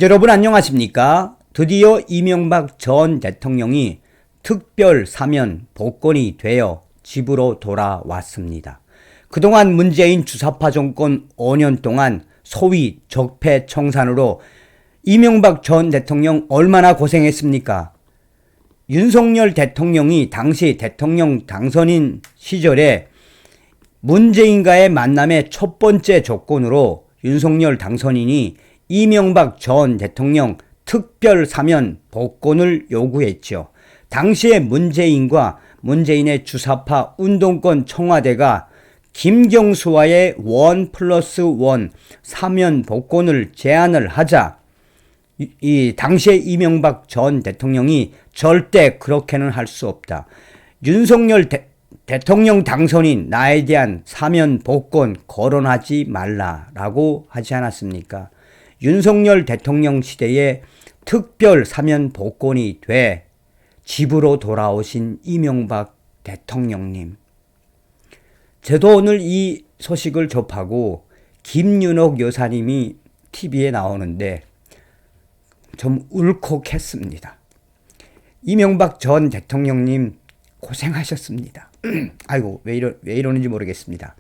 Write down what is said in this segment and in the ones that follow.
여러분 안녕하십니까? 드디어 이명박 전 대통령이 특별 사면 복권이 되어 집으로 돌아왔습니다. 그동안 문재인 주사파 정권 5년 동안 소위 적폐청산으로 이명박 전 대통령 얼마나 고생했습니까? 윤석열 대통령이 당시 대통령 당선인 시절에 문재인과의 만남의 첫 번째 조건으로 윤석열 당선인이 이명박 전 대통령 특별 사면 복권을 요구했죠. 당시에 문재인과 문재인의 주사파 운동권 청와대가 김경수와의 1+1 사면 복권을 제안을 하자 당시에 이명박 전 대통령이 절대 그렇게는 할 수 없다. 윤석열 대통령 당선인 나에 대한 사면 복권 거론하지 말라라고 하지 않았습니까? 윤석열 대통령 시대에 특별 사면 복권이 돼 집으로 돌아오신 이명박 대통령님. 저도 오늘 이 소식을 접하고 김윤옥 여사님이 TV에 나오는데 좀 울컥했습니다. 이명박 전 대통령님 고생하셨습니다. 아이고 왜 이러는지 모르겠습니다.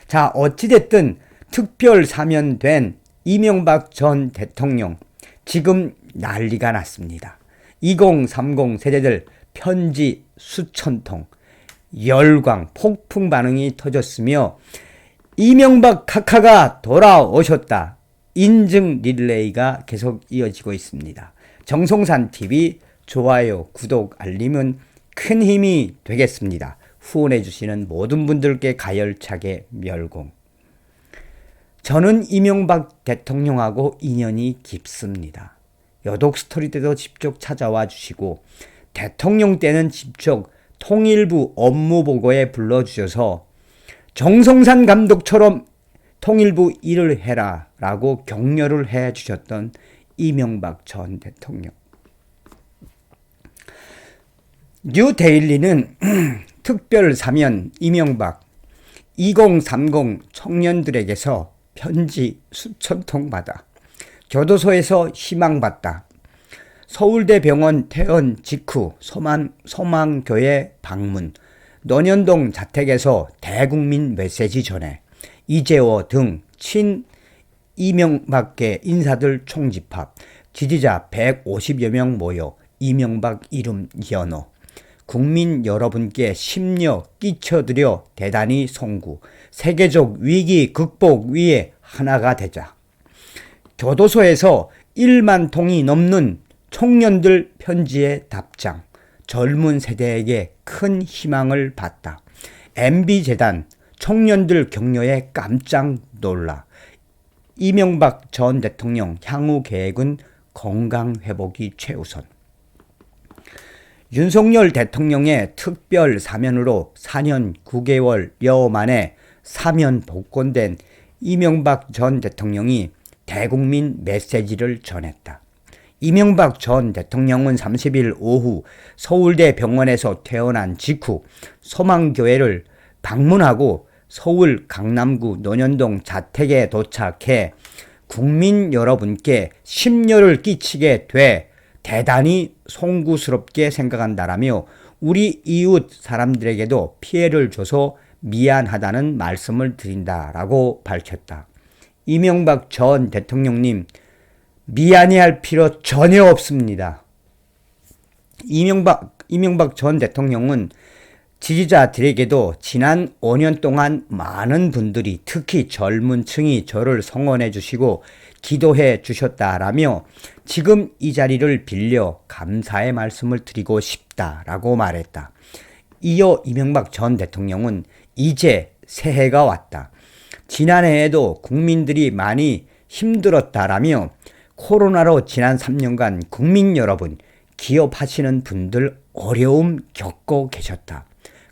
자, 어찌됐든 특별 사면된 이명박 전 대통령 지금 난리가 났습니다. 2030 세대들 편지 수천 통, 열광, 폭풍 반응이 터졌으며 이명박 카카가 돌아오셨다. 인증 릴레이가 계속 이어지고 있습니다. 정성산TV 좋아요, 구독, 알림은 큰 힘이 되겠습니다. 후원해 주시는 모든 분들께 가열차게 멸공. 저는 이명박 대통령하고 인연이 깊습니다. 여독 스토리 때도 직접 찾아와 주시고 대통령 때는 직접 통일부 업무보고에 불러주셔서 정성산 감독처럼 통일부 일을 해라 라고 격려를 해 주셨던 이명박 전 대통령. 뉴데일리는 특별 사면 이명박 2030 청년들에게서 편지 수천 통 받아 교도소에서 희망받다. 서울대병원 퇴원 직후 소망교회 방문, 논현동 자택에서 대국민 메시지 전해 이재호 등 친 이명박계 인사들 총집합, 지지자 150여 명 모여 이명박 이름 연호, 국민 여러분께 심려 끼쳐드려 대단히 송구, 세계적 위기 극복 위에 하나가 되자. 교도소에서 1만 통이 넘는 청년들 편지의 답장, 젊은 세대에게 큰 희망을 받다. MB재단 청년들 격려에 깜짝 놀라. 이명박 전 대통령 향후 계획은 건강 회복이 최우선. 윤석열 대통령의 특별 사면으로 4년 9개월여 만에 사면 복권된 이명박 전 대통령이 대국민 메시지를 전했다. 이명박 전 대통령은 30일 오후 서울대 병원에서 퇴원한 직후 소망교회를 방문하고 서울 강남구 논현동 자택에 도착해 국민 여러분께 심려를 끼치게 돼 대단히 송구스럽게 생각한다라며 우리 이웃 사람들에게도 피해를 줘서 미안하다는 말씀을 드린다라고 밝혔다. 이명박 전 대통령님, 미안해할 필요 전혀 없습니다. 이명박 전 대통령은 지지자들에게도 지난 5년 동안 많은 분들이 특히 젊은 층이 저를 성원해 주시고 기도해 주셨다라며 지금 이 자리를 빌려 감사의 말씀을 드리고 싶다라고 말했다. 이어 이명박 전 대통령은 이제 새해가 왔다. 지난해에도 국민들이 많이 힘들었다라며 코로나로 지난 3년간 국민 여러분, 기업하시는 분들 어려움 겪고 계셨다.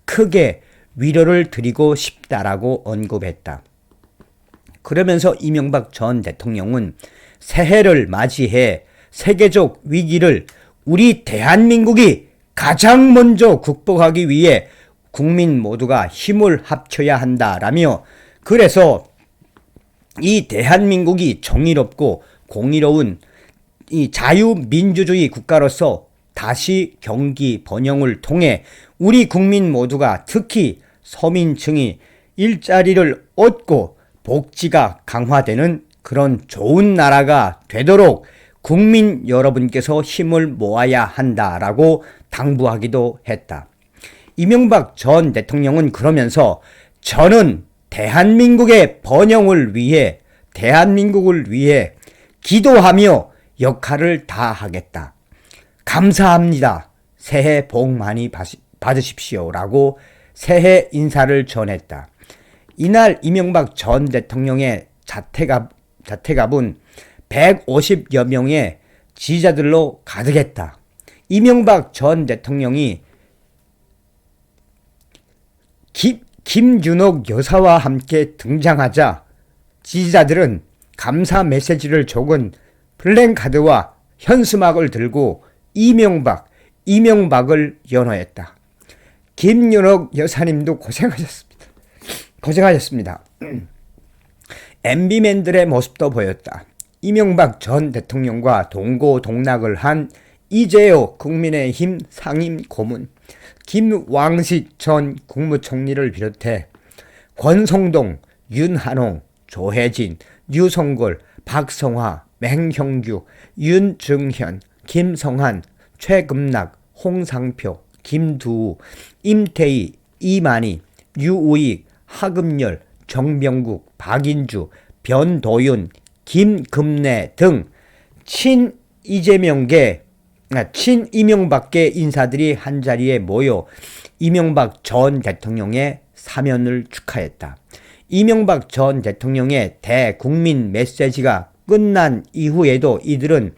크게 위로를 드리고 싶다라고 언급했다. 그러면서 이명박 전 대통령은 새해를 맞이해 세계적 위기를 우리 대한민국이 가장 먼저 극복하기 위해 국민 모두가 힘을 합쳐야 한다라며 그래서 이 대한민국이 정의롭고 공의로운 이 자유민주주의 국가로서 다시 경기 번영을 통해 우리 국민 모두가 특히 서민층이 일자리를 얻고 복지가 강화되는 그런 좋은 나라가 되도록 국민 여러분께서 힘을 모아야 한다라고 당부하기도 했다. 이명박 전 대통령은 그러면서 저는 대한민국의 번영을 위해 대한민국을 위해 기도하며 역할을 다하겠다. 감사합니다. 새해 복 많이 받으십시오. 라고 새해 인사를 전했다. 이날 이명박 전 대통령의 자택앞은 150여 명의 지지자들로 가득했다. 이명박 전 대통령이 김윤옥 여사와 함께 등장하자 지지자들은 감사 메시지를 적은 플랜카드와 현수막을 들고 이명박을 연호했다. 김윤옥 여사님도 고생하셨습니다. MB맨들의 모습도 보였다. 이명박 전 대통령과 동고동락을 한 이재호 국민의힘 상임 고문, 김왕식 전 국무총리를 비롯해 권성동, 윤한홍, 조혜진, 유성골, 박성화, 맹형규, 윤중현, 김성한, 최금락, 홍상표, 김두우, 임태희, 이만희, 유우익, 하금열, 정병국, 박인주, 변도윤, 김금래 등 친이명박계 인사들이 한자리에 모여 이명박 전 대통령의 사면을 축하했다. 이명박 전 대통령의 대국민 메시지가 끝난 이후에도 이들은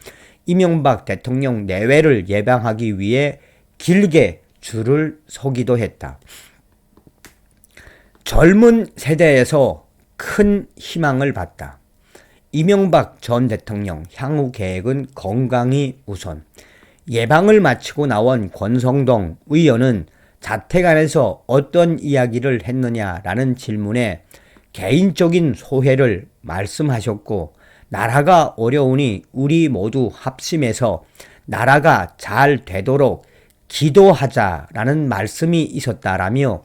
이명박 대통령 내외를 예방하기 위해 길게 줄을 서기도 했다. 젊은 세대에서 큰 희망을 봤다. 이명박 전 대통령 향후 계획은 건강이 우선. 예방을 마치고 나온 권성동 의원은 자택 안에서 어떤 이야기를 했느냐라는 질문에 개인적인 소회를 말씀하셨고, 나라가 어려우니 우리 모두 합심해서 나라가 잘 되도록 기도하자라는 말씀이 있었다라며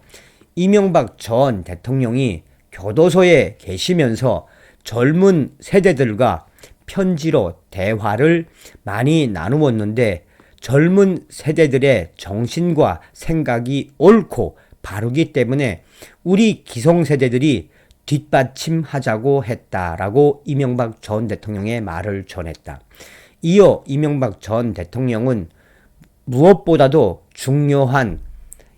이명박 전 대통령이 교도소에 계시면서 젊은 세대들과 편지로 대화를 많이 나누었는데 젊은 세대들의 정신과 생각이 옳고 바르기 때문에 우리 기성세대들이 뒷받침하자고 했다라고 이명박 전 대통령의 말을 전했다. 이어 이명박 전 대통령은 무엇보다도 중요한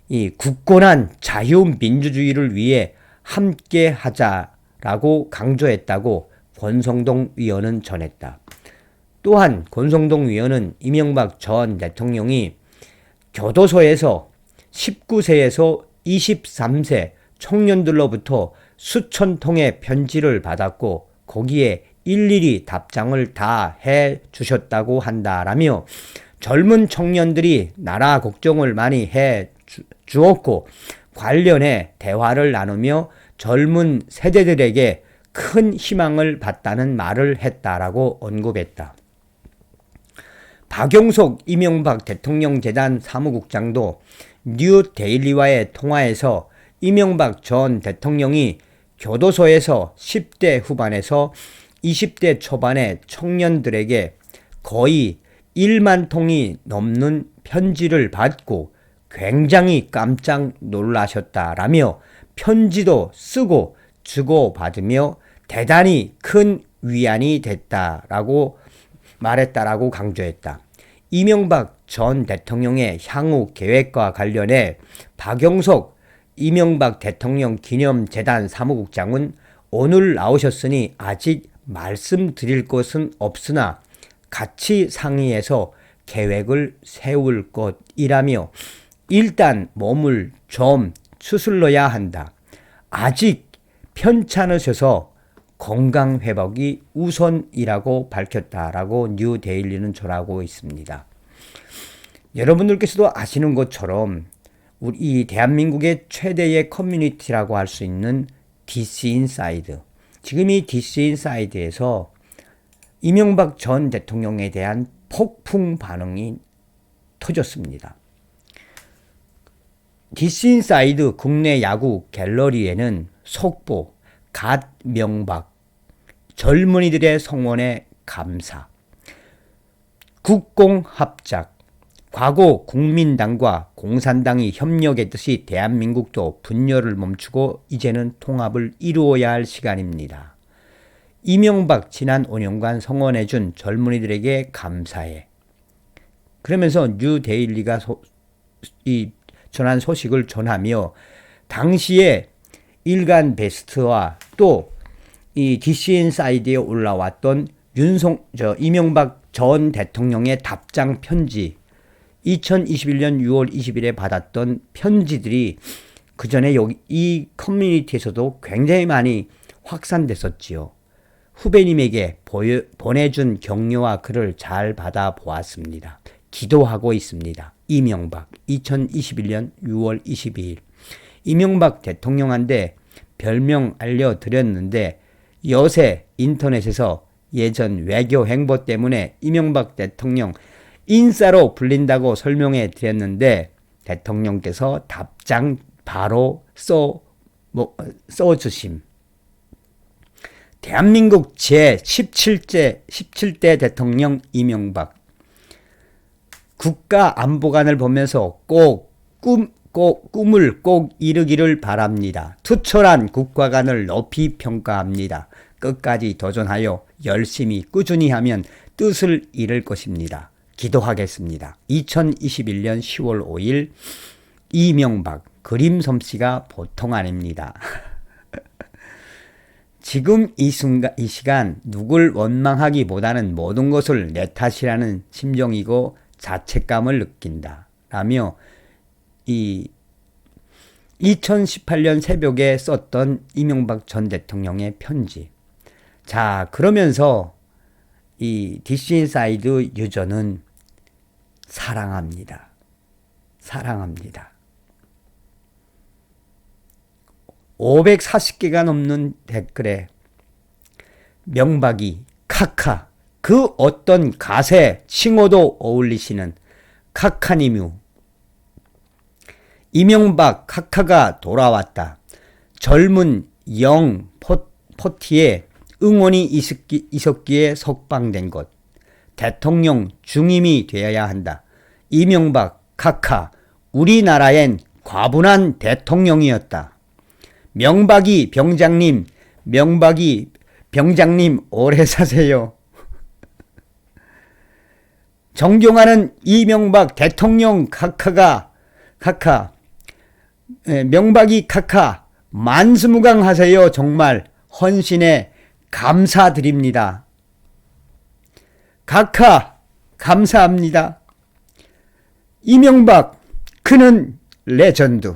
이 굳건한 자유민주주의를 위해 함께 하자라고 강조했다고 권성동 위원은 전했다. 또한 권성동 위원은 이명박 전 대통령이 교도소에서 19세에서 23세 청년들로부터 수천 통의 편지를 받았고 거기에 일일이 답장을 다 해 주셨다고 한다라며 젊은 청년들이 나라 걱정을 많이 해 주었고 관련해 대화를 나누며 젊은 세대들에게 큰 희망을 봤다는 말을 했다라고 언급했다. 박용석 이명박 대통령 재단 사무국장도 뉴데일리와의 통화에서 이명박 전 대통령이 교도소에서 10대 후반에서 20대 초반의 청년들에게 거의 1만 통이 넘는 편지를 받고 굉장히 깜짝 놀라셨다라며 편지도 쓰고 주고받으며 대단히 큰 위안이 됐다라고 말했다라고 강조했다. 이명박 전 대통령의 향후 계획과 관련해 박용석 이명박 대통령 기념재단 사무국장은 오늘 나오셨으니 아직 말씀드릴 것은 없으나 같이 상의해서 계획을 세울 것이라며 일단 몸을 좀 추슬러야 한다. 아직 편찮으셔서 건강 회복이 우선이라고 밝혔다라고 뉴데일리는 전하고 있습니다. 여러분들께서도 아시는 것처럼 우리 대한민국의 최대의 커뮤니티라고 할 수 있는 DC 인사이드. 지금 이 DC 인사이드에서 이명박 전 대통령에 대한 폭풍 반응이 터졌습니다. 디스인사이드 국내 야구 갤러리에는 속보, 갓 명박, 젊은이들의 성원에 감사, 국공합작, 과거 국민당과 공산당이 협력했듯이 대한민국도 분열을 멈추고 이제는 통합을 이루어야 할 시간입니다. 이명박 지난 5년간 성원해준 젊은이들에게 감사해. 그러면서 뉴데일리가 전한 소식을 전하며 당시에 일간 베스트와 또 이 DC인사이드에 올라왔던 이명박 전 대통령의 답장 편지, 2021년 6월 20일에 받았던 편지들이 그 전에 이 커뮤니티에서도 굉장히 많이 확산됐었지요. 후배님에게 보내준 격려와 글을 잘 받아보았습니다. 기도하고 있습니다. 이명박 2021년 6월 22일 이명박 대통령한테 별명 알려드렸는데 여세 인터넷에서 예전 외교 행보 때문에 이명박 대통령 인싸로 불린다고 설명해 드렸는데 대통령께서 답장 바로 써주심. 대한민국 제17대 대통령 이명박. 국가안보관을 보면서 꿈을 꼭 이루기를 바랍니다. 투철한 국가관을 높이 평가합니다. 끝까지 도전하여 열심히 꾸준히 하면 뜻을 이룰 것입니다. 기도하겠습니다. 2021년 10월 5일 이명박. 그림 솜씨가 보통 아닙니다. 지금 이 시간 누굴 원망하기보다는 모든 것을 내 탓이라는 심정이고 자책감을 느낀다. 라며 이 2018년 새벽에 썼던 이명박 전 대통령의 편지. 자, 그러면서 이 디스인사이드 유저는 사랑합니다. 사랑합니다. 540개가 넘는 댓글에 명박이 카카, 그 어떤 가세, 칭호도 어울리시는 카카니뮤, 이명박 카카가 돌아왔다. 젊은 영 포티에 응원이 있었기에 석방된 것. 대통령 중임이 되어야 한다. 이명박 카카, 우리나라엔 과분한 대통령이었다. 명박이 병장님 오래 사세요. 존경하는 이명박 대통령 카카, 명박이 카카, 만수무강하세요. 정말 헌신에 감사드립니다. 카카, 감사합니다. 이명박, 그는 레전드.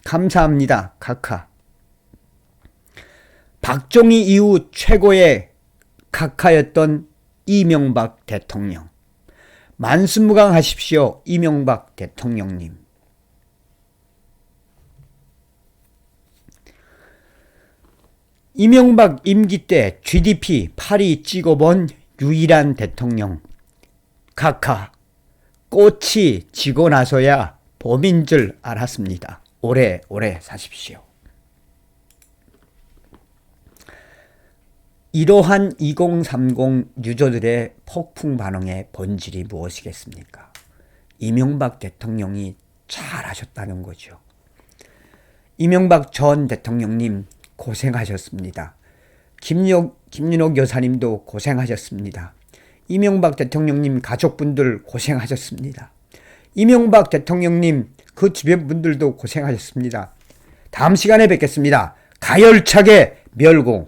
감사합니다. 카카. 박정희 이후 최고의 카카였던 이명박 대통령. 만수무강하십시오. 이명박 대통령님. 이명박 임기 때 GDP 8위 찍어본 유일한 대통령. 카카. 꽃이 지고 나서야 봄인 줄 알았습니다. 오래오래 사십시오. 이러한 2030 유저들의 폭풍 반응의 본질이 무엇이겠습니까? 이명박 대통령이 잘하셨다는 거죠. 이명박 전 대통령님 고생하셨습니다. 김윤옥 여사님도 고생하셨습니다. 이명박 대통령님 가족분들 고생하셨습니다. 이명박 대통령님 그 주변 분들도 고생하셨습니다. 다음 시간에 뵙겠습니다. 가열차게 멸공.